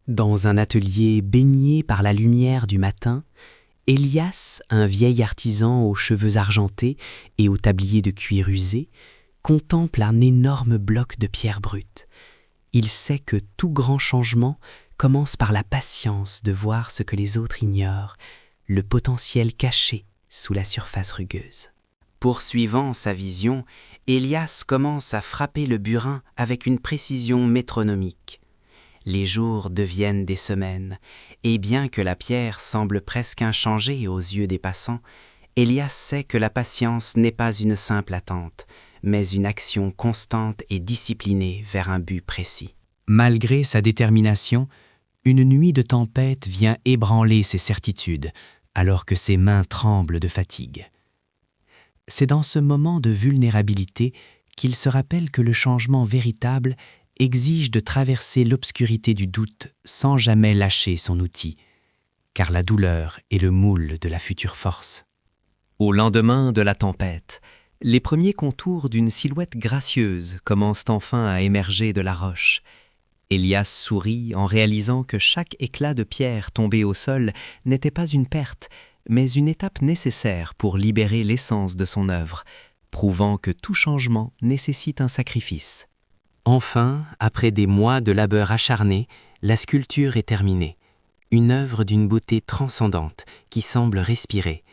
Dans un atelier baigné par la lumière du matin, Élias, un vieil artisan aux cheveux argentés et au tablier de cuir usé, contemple un énorme bloc de pierre brute. Il sait que tout grand changement commence par la patience de voir ce que les autres ignorent, le potentiel caché sous la surface rugueuse. Poursuivant sa vision, Élias commence à frapper le burin avec une précision métronomique. Les jours deviennent des semaines, et bien que la pierre semble presque inchangée aux yeux des passants, Élias sait que la patience n'est pas une simple attente, mais une action constante et disciplinée vers un but précis. Malgré sa détermination, une nuit de tempête vient ébranler ses certitudes, alors que ses mains tremblent de fatigue. C'est dans ce moment de vulnérabilité qu'il se rappelle que le changement véritable exige de traverser l'obscurité du doute sans jamais lâcher son outil, car la douleur est le moule de la future force. Au lendemain de la tempête, les premiers contours d'une silhouette gracieuse commencent enfin à émerger de la roche. Élias sourit en réalisant que chaque éclat de pierre tombé au sol n'était pas une perte, mais une étape nécessaire pour libérer l'essence de son œuvre, prouvant que tout changement nécessite un sacrifice. Enfin, après des mois de labeur acharné, la sculpture est terminée. Une œuvre d'une beauté transcendante qui semble respirer.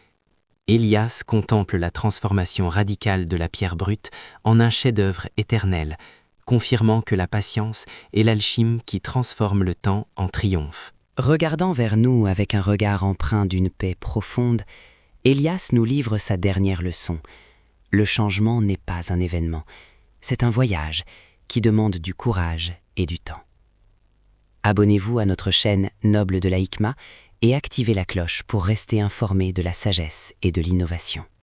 Élias contemple la transformation radicale de la pierre brute en un chef-d'œuvre éternel, confirmant que la patience est l'alchime qui transforme le temps en triomphe. Regardant vers nous avec un regard empreint d'une paix profonde, Élias nous livre sa dernière leçon. Le changement n'est pas un événement, c'est un voyage qui demande du courage et du temps. Abonnez-vous à notre chaîne Noble de la Hikma et activez la cloche pour rester informé de la sagesse et de l'innovation.